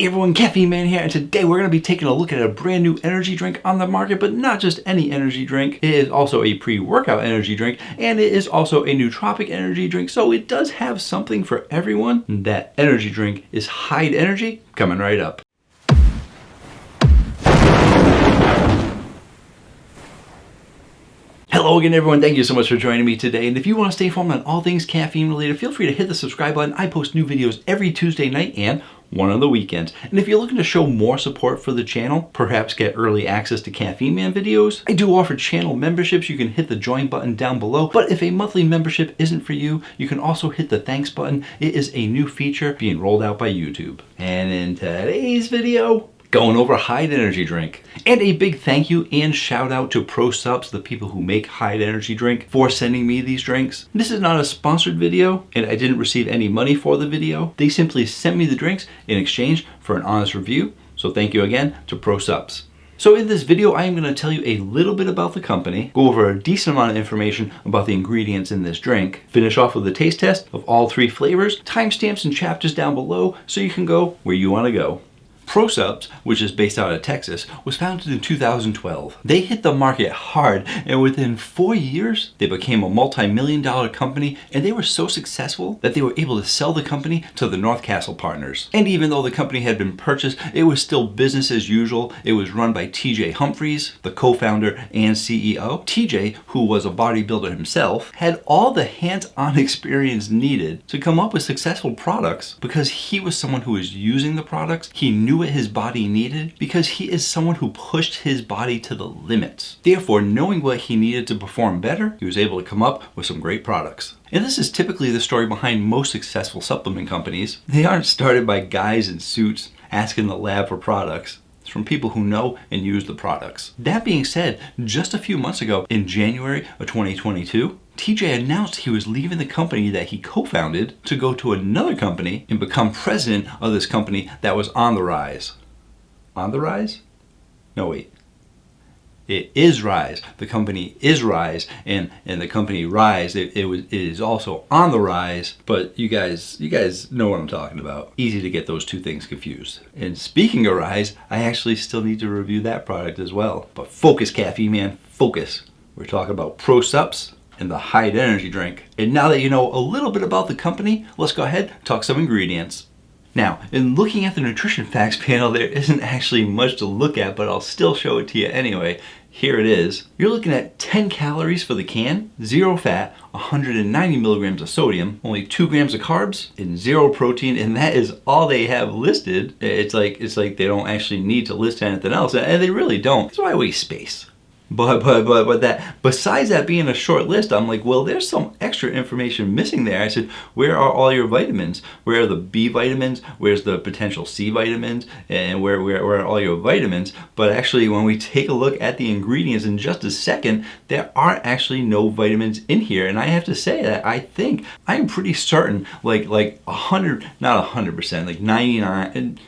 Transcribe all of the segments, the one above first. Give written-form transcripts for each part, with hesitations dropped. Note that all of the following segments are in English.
Hey everyone, Caffeine Man here, and today we're going to be taking a look at a brand new energy drink on the market, but not just any energy drink. It is also a pre-workout energy drink, and it is also a nootropic energy drink, so it does have something for everyone. That energy drink is Hyde Energy, coming right up. Hello again everyone, thank you so much for joining me today, and if you want to stay informed on all things caffeine related, feel free to hit the subscribe button. I post new videos every Tuesday night and one on the weekends. And if you're looking to show more support for the channel, perhaps get early access to Caffeine Man videos, I do offer channel memberships. You can hit the join button down below, but if a monthly membership isn't for you, you can also hit the thanks button. It is a new feature being rolled out by YouTube. And in today's video, going over Hyde Energy Drink. And a big thank you and shout out to ProSups, the people who make Hyde Energy Drink, for sending me these drinks. This is not a sponsored video, and I didn't receive any money for the video. They simply sent me the drinks in exchange for an honest review. So thank you again to ProSups. So in this video, I am going to tell you a little bit about the company, go over a decent amount of information about the ingredients in this drink, finish off with a taste test of all three flavors, timestamps and chapters down below so you can go where you want to go. ProSups, which is based out of Texas, was founded in 2012. They hit the market hard, and within 4 years, they became a multi-million-dollar company, and they were so successful that they were able to sell the company to the North Castle partners. And even though the company had been purchased, it was still business as usual. It was run by TJ Humphries, the co-founder and CEO. TJ, who was a bodybuilder himself, had all the hands-on experience needed to come up with successful products because he was someone who was using the products. He knew what his body needed because he is someone who pushed his body to the limits. Therefore, knowing what he needed to perform better, he was able to come up with some great products. And this is typically the story behind most successful supplement companies. They aren't started by guys in suits asking the lab for products. It's from people who know and use the products. That being said, just a few months ago, in January of 2022, TJ announced he was leaving the company that he co-founded to go to another company and become president of this company that was on the rise. On the rise? No, wait. It is Rise. The company is Rise, and the company Rise, it is also on the rise, but you guys know what I'm talking about. Easy to get those two things confused. And speaking of Rise, I actually still need to review that product as well. But focus, Caffeine Man, focus. We're talking about ProSups and the Hyde Energy Drink. And now that you know a little bit about the company, let's go ahead and talk some ingredients. Now, in looking at the nutrition facts panel, there isn't actually much to look at, but I'll still show it to you anyway. Here it is. You're looking at 10 calories for the can, 0 fat, 190 milligrams of sodium, only 2 grams of carbs, and 0 protein, and that is all they have listed. It's like they don't actually need to list anything else, and they really don't. That's why I waste space. But that, besides that being a short list, I'm like, well, there's some extra information missing there. I said, where are all your vitamins? Where are the B vitamins? Where's the potential C vitamins? And where are all your vitamins? But actually, when we take a look at the ingredients in just a second, there are actually no vitamins in here. And I have to say that I'm pretty certain, like 100, not 100%, like 99, and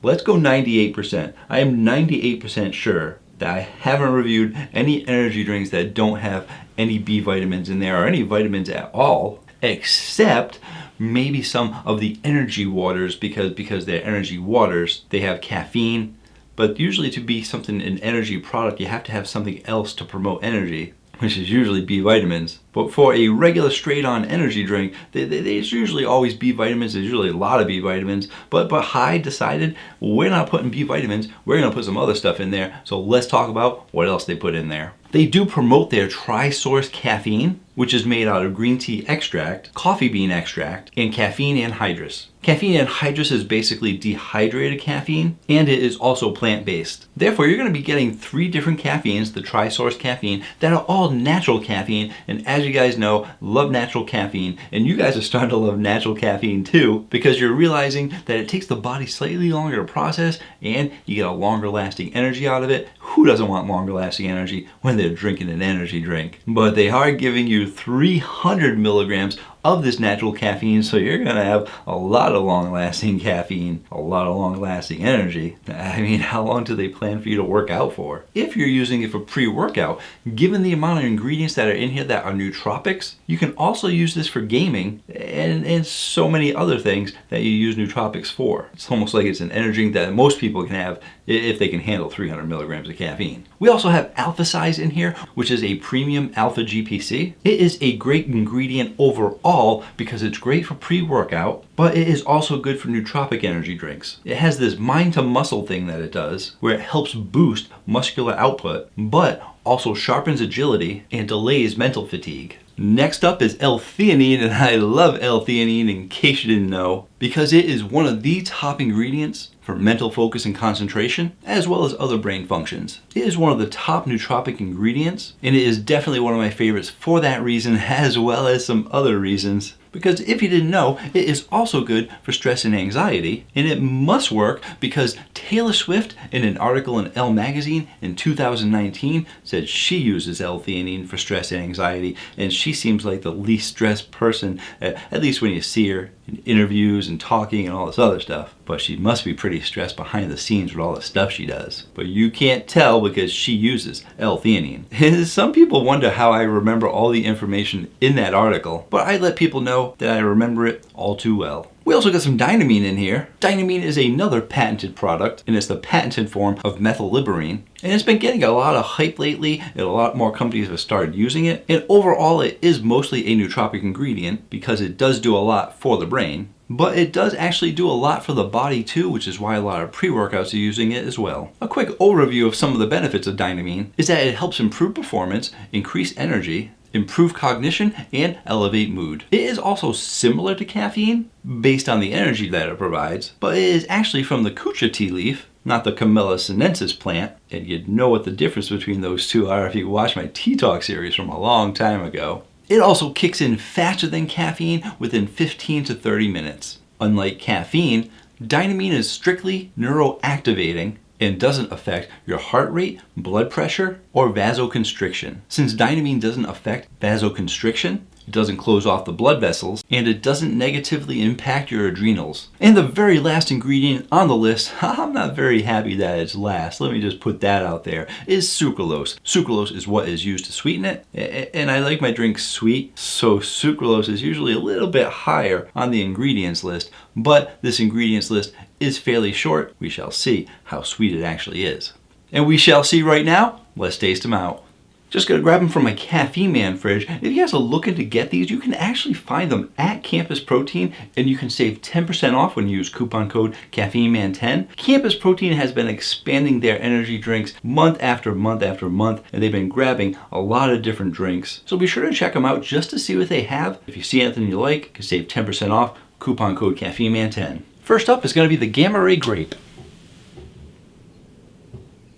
let's go 98%. I am 98% sure that I haven't reviewed any energy drinks that don't have any B vitamins in there or any vitamins at all, except maybe some of the energy waters because they're energy waters, they have caffeine. But usually to be something an energy product, you have to have something else to promote energy, which is usually B vitamins. But for a regular straight-on energy drink, there's usually always B vitamins. There's usually a lot of B vitamins. But Hyde decided, we're not putting B vitamins. We're going to put some other stuff in there. So let's talk about what else they put in there. They do promote their tri-source caffeine, which is made out of green tea extract, coffee bean extract, and caffeine anhydrous. Caffeine anhydrous is basically dehydrated caffeine, and it is also plant-based. Therefore, you're going to be getting 3 different caffeines, the tri-source caffeine, that are all natural caffeine. And as you guys know, love natural caffeine. And you guys are starting to love natural caffeine too, because you're realizing that it takes the body slightly longer to process, and you get a longer lasting energy out of it. Who doesn't want longer lasting energy when they're drinking an energy drink? But they are giving you 300 milligrams of this natural caffeine, so you're gonna have a lot of long-lasting caffeine, a lot of long-lasting energy. I mean, how long do they plan for you to work out for? If you're using it for pre-workout, given the amount of ingredients that are in here that are nootropics, you can also use this for gaming and so many other things that you use nootropics for. It's almost like it's an energy drink that most people can have if they can handle 300 milligrams of caffeine. We also have alpha size in here, which is a premium alpha GPC. It is a great ingredient overall because it's great for pre-workout, but it is also good for nootropic energy drinks. It has this mind to muscle thing that it does, where it helps boost muscular output, but also sharpens agility and delays mental fatigue. Next up is L-theanine, and I love L-theanine in case you didn't know, because it is one of the top ingredients for mental focus and concentration, as well as other brain functions. It is one of the top nootropic ingredients, and it is definitely one of my favorites for that reason, as well as some other reasons. Because if you didn't know, it is also good for stress and anxiety, and it must work because Taylor Swift, in an article in Elle magazine in 2019, said she uses L-theanine for stress and anxiety, and she seems like the least stressed person, at least when you see her in interviews and talking and all this other stuff. But she must be pretty stressed behind the scenes with all the stuff she does. But you can't tell because she uses L-theanine. And some people wonder how I remember all the information in that article, but I let people know that I remember it all too well. We also got some dynamine in here. Dynamine is another patented product, and it's the patented form of methylliberine. And it's been getting a lot of hype lately, and a lot more companies have started using it. And overall, it is mostly a nootropic ingredient because it does do a lot for the brain. But it does actually do a lot for the body too, which is why a lot of pre-workouts are using it as well. A quick overview of some of the benefits of dynamine is that it helps improve performance, increase energy, improve cognition, and elevate mood. It is also similar to caffeine based on the energy that it provides, but it is actually from the kucha tea leaf, not the Camellia sinensis plant, and you'd know what the difference between those two are if you watched my Tea Talk series from a long time ago. It also kicks in faster than caffeine within 15 to 30 minutes. Unlike caffeine, dynamine is strictly neuroactivating and doesn't affect your heart rate, blood pressure, or vasoconstriction. Since dynamine doesn't affect vasoconstriction, it doesn't close off the blood vessels, and it doesn't negatively impact your adrenals. And the very last ingredient on the list, I'm not very happy that it's last, let me just put that out there, is sucralose. Sucralose is what is used to sweeten it, and I like my drinks sweet, so sucralose is usually a little bit higher on the ingredients list, but this ingredients list is fairly short. We shall see how sweet it actually is. And we shall see right now. Let's taste them out. Just gonna grab them from my Caffeine Man fridge. If you guys are looking to get these, you can actually find them at Campus Protein, and you can save 10% off when you use coupon code CaffeineMan10. Campus Protein has been expanding their energy drinks month after month after month, and they've been grabbing a lot of different drinks. So be sure to check them out just to see what they have. If you see anything you like, you can save 10% off, coupon code CaffeineMan10. First up is gonna be the Gamma Ray Grape.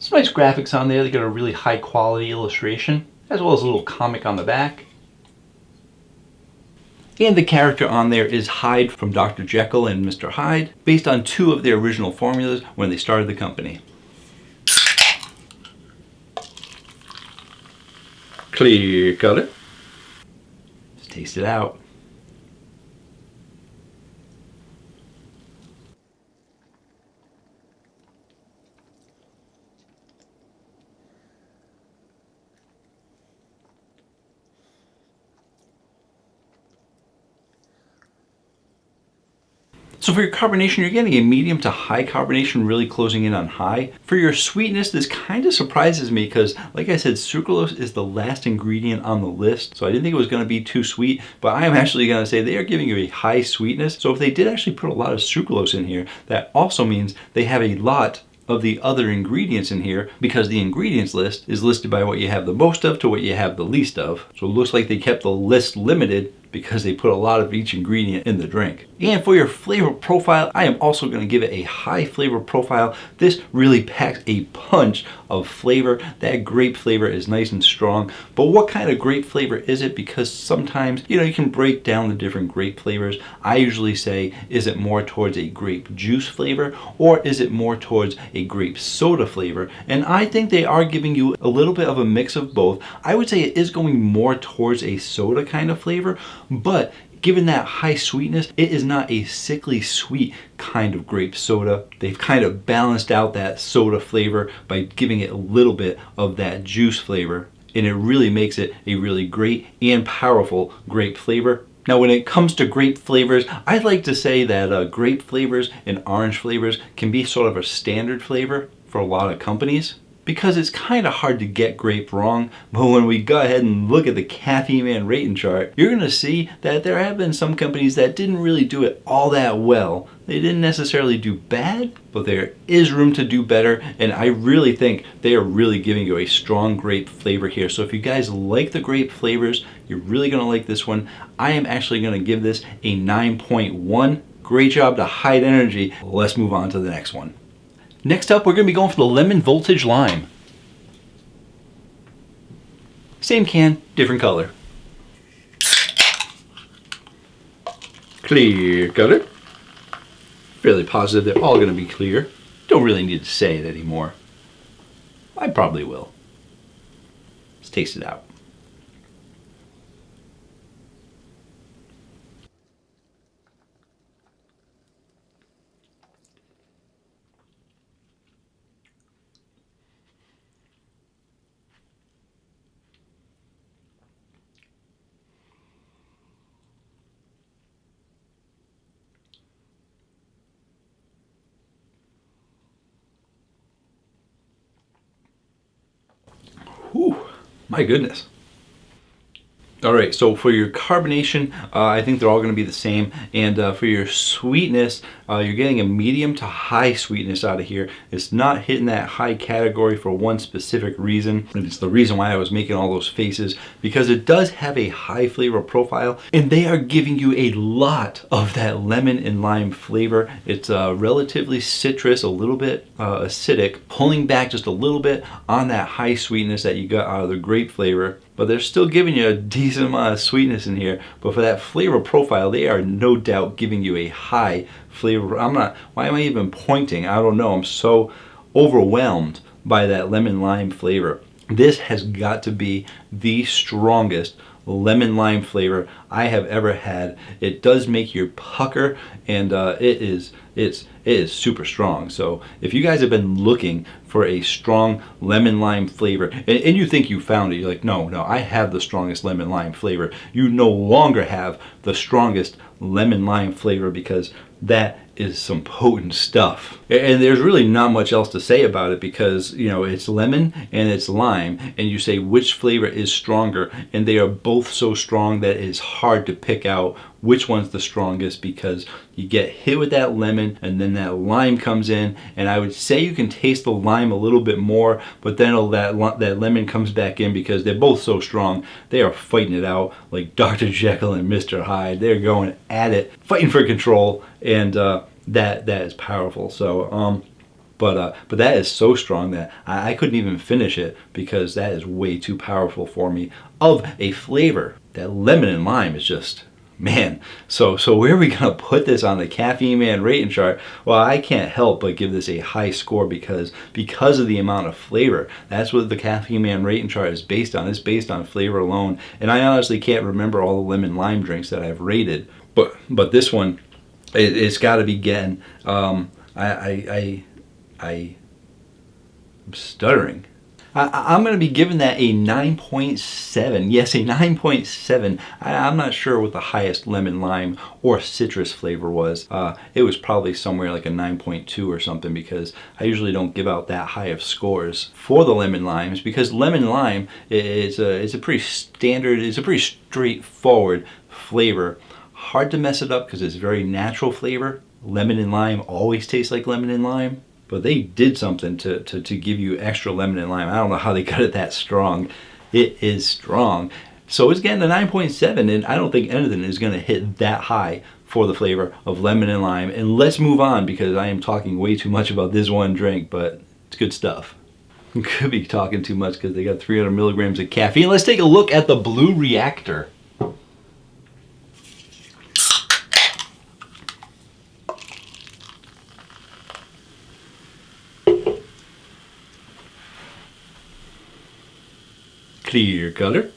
Some nice graphics on there. They got a really high quality illustration, as well as a little comic on the back. And the character on there is Hyde from Dr. Jekyll and Mr. Hyde, based on two of their original formulas when they started the company. Clear color. Let's taste it out. So for your carbonation, you're getting a medium to high carbonation, really closing in on high. For your sweetness, this kind of surprises me because, like I said, sucralose is the last ingredient on the list. So I didn't think it was going to be too sweet, but I am actually going to say they are giving you a high sweetness. So if they did actually put a lot of sucralose in here, that also means they have a lot of the other ingredients in here, because the ingredients list is listed by what you have the most of to what you have the least of. So it looks like they kept the list limited because they put a lot of each ingredient in the drink. And for your flavor profile, I am also going to give it a high flavor profile. This really packs a punch of flavor. That grape flavor is nice and strong. But what kind of grape flavor is it? Because sometimes, you can break down the different grape flavors. I usually say, is it more towards a grape juice flavor, or is it more towards a grape soda flavor? And I think they are giving you a little bit of a mix of both. I would say it is going more towards a soda kind of flavor, but given that high sweetness, it is not a sickly sweet kind of grape soda. They've kind of balanced out that soda flavor by giving it a little bit of that juice flavor, and it really makes it a really great and powerful grape flavor. Now, when it comes to grape flavors, I'd like to say that grape flavors and orange flavors can be sort of a standard flavor for a lot of companies, because it's kind of hard to get grape wrong. But when we go ahead and look at the Caffeine Man rating chart, you're going to see that there have been some companies that didn't really do it all that well. They didn't necessarily do bad, but there is room to do better, and I really think they are really giving you a strong grape flavor here. So if you guys like the grape flavors, you're really going to like this one. I am actually going to give this a 9.1. Great job to Hyde Energy. Let's move on to the next one. Next up, we're going to be going for the Lemon Voltage Lime. Same can, different color. Clear color. Fairly positive they're all going to be clear. Don't really need to say it anymore. I probably will. Let's taste it out. Whew, my goodness. All right, so for your carbonation, I think they're all going to be the same. And for your sweetness, you're getting a medium to high sweetness out of here. It's not hitting that high category for one specific reason. And it's the reason why I was making all those faces, because it does have a high flavor profile, and they are giving you a lot of that lemon and lime flavor. It's relatively citrus, a little bit acidic, pulling back just a little bit on that high sweetness that you got out of the grape flavor. But they're still giving you a decent amount of sweetness in here. But for that flavor profile, they are no doubt giving you a high flavor. Why am I even pointing? I don't know. I'm so overwhelmed by that lemon lime flavor. This has got to be the strongest lemon lime flavor I have ever had. It does make you pucker, and it is super strong. So if you guys have been looking for a strong lemon lime flavor, and you think you found it, you're like, no, I have the strongest lemon lime flavor. You no longer have the strongest lemon lime flavor, because that is some potent stuff. And there's really not much else to say about it, because it's lemon and it's lime, and you say which flavor is stronger, and they are both so strong that it's hard to pick out which one's the strongest, because you get hit with that lemon and then that lime comes in, and I would say you can taste the lime a little bit more, but then that lemon comes back in, because they're both so strong. They are fighting it out like Dr. Jekyll and Mr. Hyde. They're going at it, fighting for control, and that is powerful. So but that is so strong that I couldn't even finish it, because that is way too powerful for me of a flavor. That lemon and lime is just, man. So where are we gonna put this on the Caffeine Man rating chart? Well, I can't help but give this a high score, because of the amount of flavor. That's what the Caffeine Man rating chart is based on. It's based on flavor alone, and I honestly can't remember all the lemon lime drinks that I've rated, but this one, it's got to be getting. I'm stuttering. I'm going to be giving that a 9.7. Yes, a 9.7. I'm not sure what the highest lemon lime or citrus flavor was. It was probably somewhere like a 9.2 or something, because I usually don't give out that high of scores for the lemon limes, because lemon lime is a pretty standard, it's a pretty straightforward flavor. Hard to mess it up because it's very natural flavor. Lemon and lime always taste like lemon and lime. But they did something to give you extra lemon and lime. I don't know how they got it that strong. It is strong. So it's getting a 9.7, and I don't think anything is going to hit that high for the flavor of lemon and lime. And let's move on, because I am talking way too much about this one drink, but it's good stuff. Could be talking too much because they got 300 milligrams of caffeine. Let's take a look at the Blue Reactor. Clear color.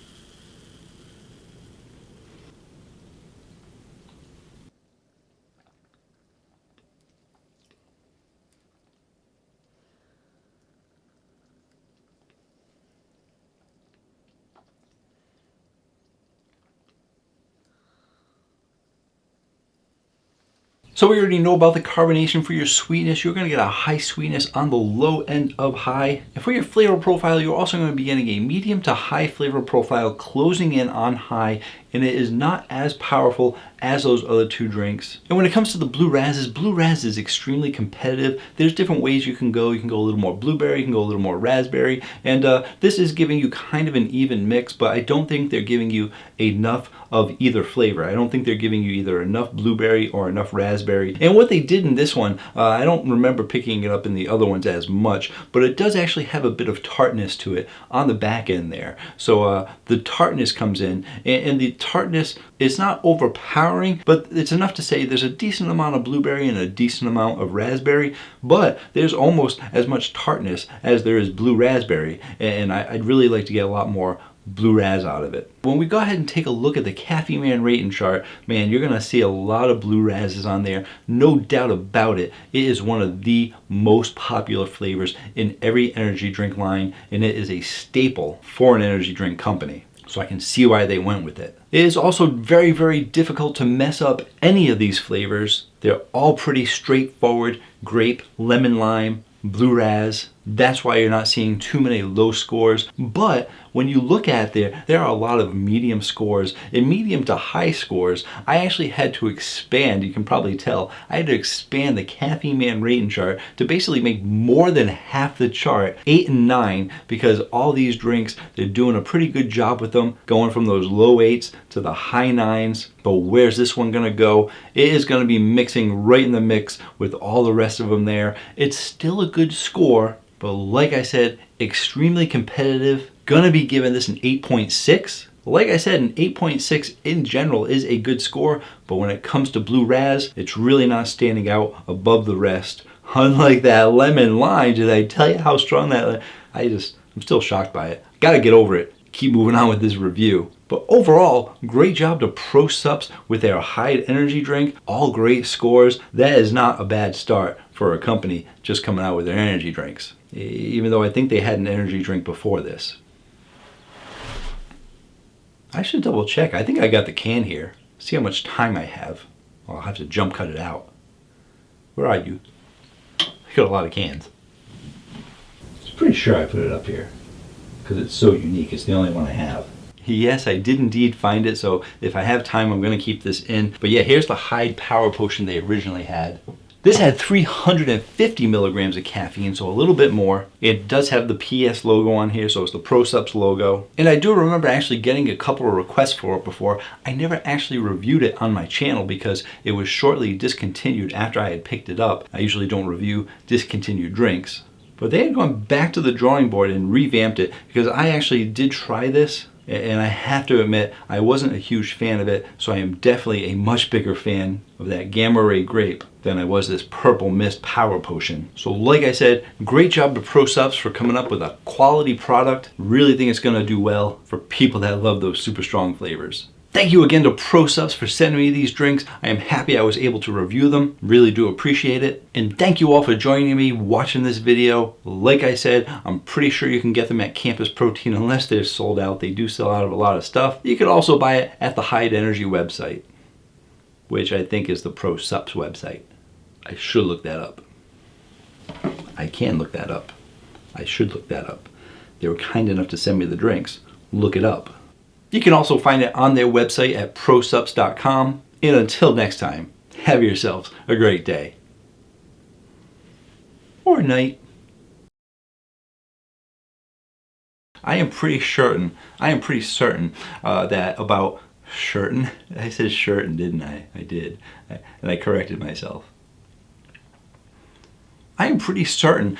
So we already know about the carbonation. For your sweetness, you're going to get a high sweetness on the low end of high. And for your flavor profile, you're also going to be getting a medium to high flavor profile closing in on high, and it is not as powerful as those other two drinks. And when it comes to the Blue Raz is extremely competitive. There's different ways you can go. You can go a little more blueberry, you can go a little more raspberry, and this is giving you kind of an even mix, but I don't think they're giving you enough of either flavor. I don't think they're giving you either enough blueberry or enough raspberry. And what they did in this one, I don't remember picking it up in the other ones as much, but it does actually have a bit of tartness to it on the back end there. So the tartness comes in, and the tartness is not overpowering, but it's enough to say there's a decent amount of blueberry and a decent amount of raspberry, but there's almost as much tartness as there is blue raspberry, and I'd really like to get a lot more Blue Raz out of it. When we go ahead and take a look at the Caffeine Man rating chart, man, you're gonna see a lot of Blue Razes on there. No doubt about it. It is one of the most popular flavors in every energy drink line, and it is a staple for an energy drink company. So I can see why they went with it. It is also very, very difficult to mess up any of these flavors. They're all pretty straightforward: grape, lemon lime, Blue Raz. That's why you're not seeing too many low scores. But when you look at there are a lot of medium scores and medium to high scores. I actually had to expand, you can probably tell, I had to expand the Caffeine Man rating chart to basically make more than half the chart 8 and 9, because all these drinks, they're doing a pretty good job with them, going from those low 8s to the high 9s. But where's this one gonna go? It is gonna be mixing right in the mix with all the rest of them there. It's still a good score, but like I said, extremely competitive. Gonna be giving this an 8.6. Like I said, an 8.6 in general is a good score, but when it comes to Blue Raz, it's really not standing out above the rest. Unlike that lemon lime, did I tell you how strong that? I'm still shocked by it. Gotta get over it. Keep moving on with this review. But overall, great job to Pro Sups with their Hyde energy drink. All great scores. That is not a bad start for a company just coming out with their energy drinks. Even though I think they had an energy drink before this. I should double check. I think I got the can here. See how much time I have. Well, I'll have to jump cut it out. Where are you? I got a lot of cans. I'm pretty sure I put it up here because it's so unique. It's the only one I have. Yes, I did indeed find it, so if I have time, I'm going to keep this in. But yeah, here's the Hyde Power Potion they originally had. This had 350 milligrams of caffeine, so a little bit more. It does have the PS logo on here, so it's the Pro Sups logo. And I do remember actually getting a couple of requests for it before. I never actually reviewed it on my channel because it was shortly discontinued after I had picked it up. I usually don't review discontinued drinks. But they had gone back to the drawing board and revamped it, because I actually did try this. And I have to admit, I wasn't a huge fan of it, so I am definitely a much bigger fan of that Gamma Ray Grape than I was this Purple Mist Power Potion. So like I said, great job to Pro Sups for coming up with a quality product. Really think it's gonna do well for people that love those super strong flavors. Thank you again to Pro Sups for sending me these drinks. I am happy I was able to review them. Really do appreciate it. And thank you all for joining me, watching this video. Like I said, I'm pretty sure you can get them at Campus Protein unless they're sold out. They do sell out of a lot of stuff. You could also buy it at the Hyde Energy website, which I think is the Pro Sups website. I should look that up. I can look that up. I should look that up. They were kind enough to send me the drinks. Look it up. You can also find it on their website at prosups.com. And until next time, have yourselves a great day. Or night. I am pretty certain that about certain. I said certain, didn't I? I did. And I corrected myself. I am pretty certain